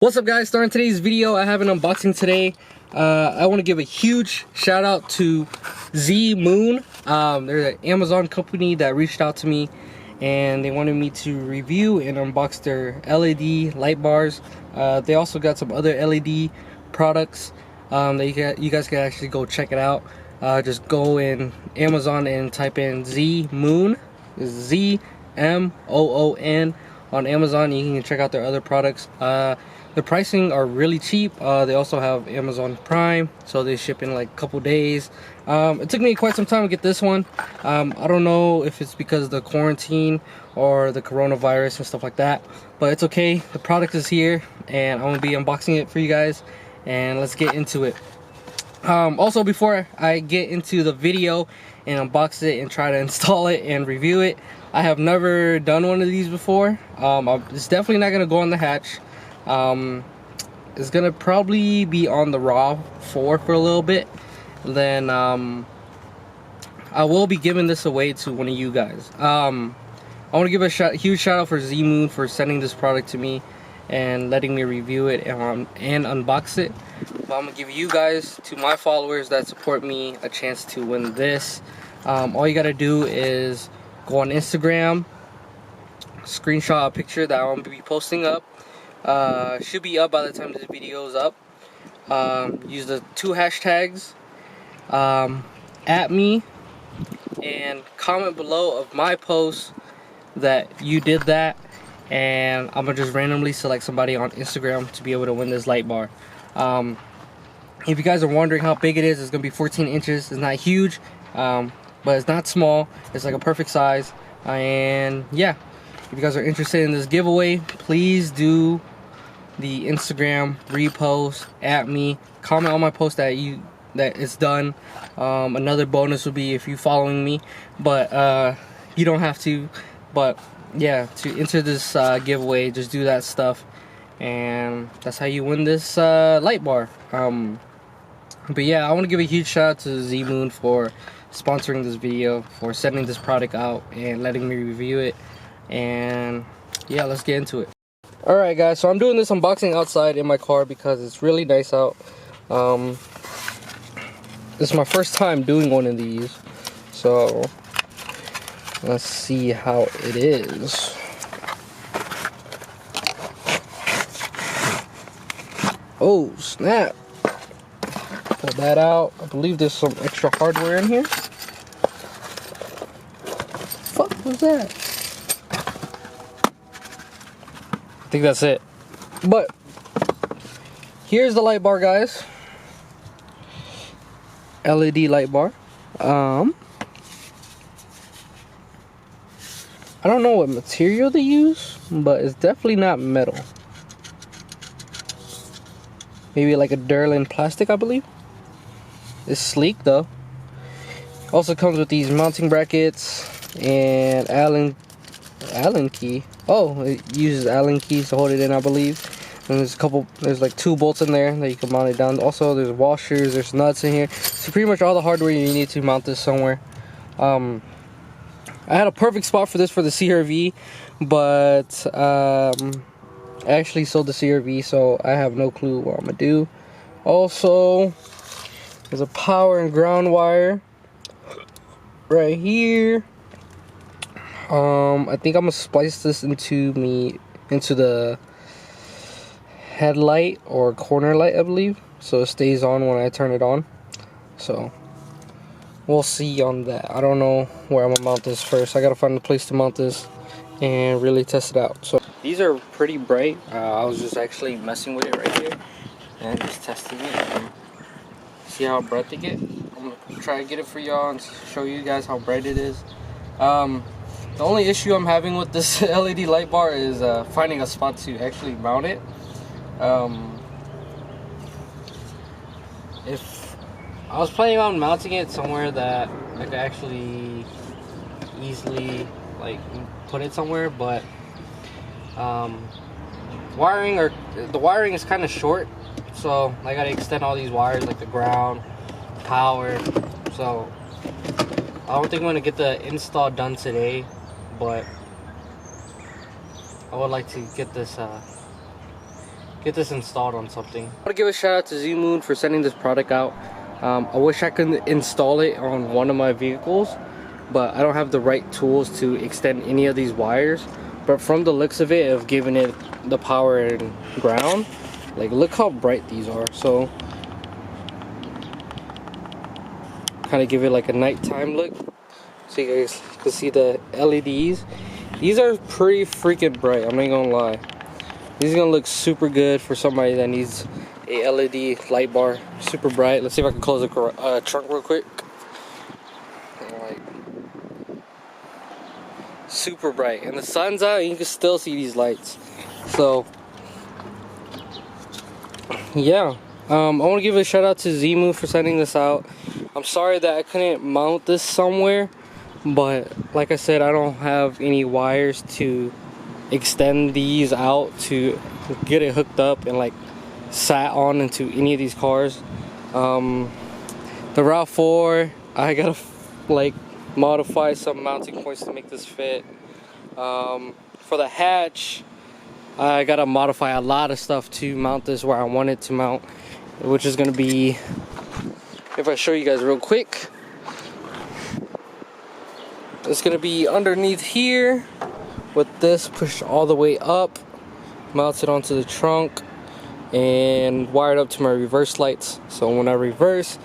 What's up, guys? Starting today's video, I have an unboxing today. I want to give a huge shout out to Zmoon. They're an Amazon company that reached out to me and they wanted me to review and unbox their LED light bars. They also got some other LED products that you guys can actually go check it out. Just go in Amazon and type in Zmoon, Z-M-O-O-N on Amazon. You can check out their other products. The pricing are really cheap. They also have Amazon Prime, so they ship in like a couple days. It took me quite some time to get this one. I don't know if it's because of the quarantine or the coronavirus and stuff like that, but it's okay. The product is here and I'm gonna be unboxing it for you guys, and let's get into it. Also, before I get into the video and unbox it and try to install it and review it, I have never done one of these before. It's definitely not gonna go on the hatch. It's gonna probably be on the raw 4 for a little bit. Then I will be giving this away to one of you guys. I want to give a huge shout out for Zmoon for sending this product to me and letting me review it and unbox it. But I'm gonna give you guys, to my followers that support me, a chance to win this. All you gotta do is go on Instagram, screenshot a picture that I'm gonna be posting up. Should be up by the time this video is up. Use the 2 hashtags, at me, and comment below of my post that you did that, and I'm gonna just randomly select somebody on Instagram to be able to win this light bar. If you guys are wondering how big it is, it's gonna be 14 inches. It's not huge, but it's not small. It's like a perfect size. And yeah, if you guys are interested in this giveaway, please do the Instagram repost, at me, comment on my post that it's done. Another bonus would be if you following me, but you don't have to. But yeah, to enter this giveaway, just do that stuff, and that's how you win this light bar. But yeah, I want to give a huge shout out to Zmoon for sponsoring this video, for sending this product out and letting me review it. And yeah, let's get into it. Alright guys, so I'm doing this unboxing outside in my car because it's really nice out. This is my first time doing one of these, so let's see how it is. Oh snap, pull that out. I believe there's some extra hardware in here. Fuck was that? I think that's it. But here's the light bar, guys. LED light bar. I don't know what material they use, but it's definitely not metal. Maybe like a Durlin plastic, I believe. It's sleek though. Also comes with these mounting brackets and Allen key. Oh, it uses Allen keys to hold it in, I believe. And there's like 2 bolts in there that you can mount it down. Also, there's washers, there's nuts in here. So pretty much all the hardware you need to mount this somewhere. I had a perfect spot for this for the CRV, but I actually sold the CRV, so I have no clue what I'm gonna do. Also, there's a power and ground wire right here. I think I'm gonna splice this into the headlight or corner light, I believe, so it stays on when I turn it on. So we'll see on that. I don't know where I'm gonna mount this first. I gotta find a place to mount this and really test it out. So these are pretty bright. I was just actually messing with it right here and just testing it and see how bright they get. I'm gonna try to get it for y'all and show you guys how bright it is. The only issue I'm having with this LED light bar is finding a spot to actually mount it. If I was planning on mounting it somewhere that I could actually easily like put it somewhere, but the wiring is kind of short, so I gotta extend all these wires, like the ground, power. So I don't think I'm gonna get the install done today, but I would like to get this get this installed on something. I want to give a shout out to Zmoon for sending this product out. I wish I could install it on one of my vehicles, but I don't have the right tools to extend any of these wires. But from the looks of it, of giving it the power and ground, like look how bright these are. So kind of give it like a nighttime look, so you guys can see the LEDs. These are pretty freaking bright, I'm not gonna lie. These are gonna look super good for somebody that needs a LED light bar, super bright. Let's see if I can close the trunk real quick. Like, super bright, and the sun's out and you can still see these lights. So yeah, I want to give a shout out to Zmoon for sending this out. I'm sorry that I couldn't mount this somewhere, but like I said, I don't have any wires to extend these out to get it hooked up and like sat on into any of these cars. The RAV4, I gotta like modify some mounting points to make this fit. For the hatch, I gotta modify a lot of stuff to mount this where I want it to mount, which is gonna be, if I show you guys real quick, it's gonna be underneath here with this pushed all the way up, mounted onto the trunk, and wired up to my reverse lights. So when I reverse,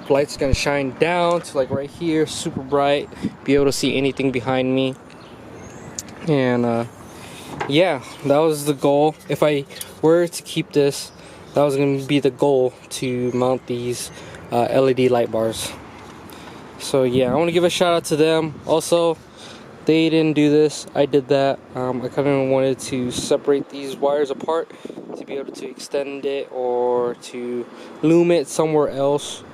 the light's gonna shine down to like right here, super bright, be able to see anything behind me. And yeah, that was the goal. If I were to keep this, that was gonna be the goal, to mount these LED light bars. So yeah, I want to give a shout out to them. Also, they didn't do this, I did that. I kind of wanted to separate these wires apart to be able to extend it or to loom it somewhere else,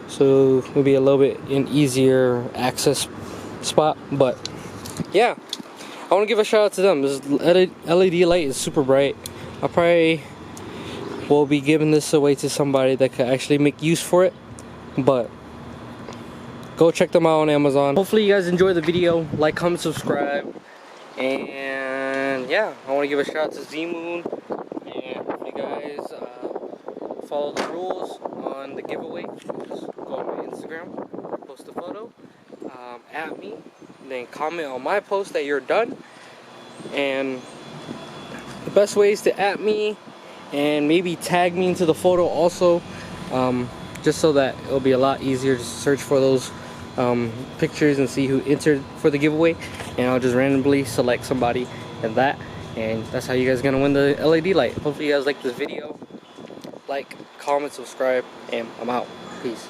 so it would be a little bit an easier access spot. But yeah, I want to give a shout out to them. This LED light is super bright. I probably will be giving this away to somebody that could actually make use for it, but go check them out on Amazon. Hopefully you guys enjoyed the video. Like, comment, subscribe. And yeah, I want to give a shout out to Zmoon. And if you guys follow the rules on the giveaway, just go on my Instagram, post a photo, at me, then comment on my post that you're done. And the best way is to at me and maybe tag me into the photo also, just so that it'll be a lot easier to search for those pictures and see who entered for the giveaway, and I'll just randomly select somebody and that's how you guys are gonna win the LED light. Hopefully you guys like this video. Like, comment, subscribe, and I'm out. Peace.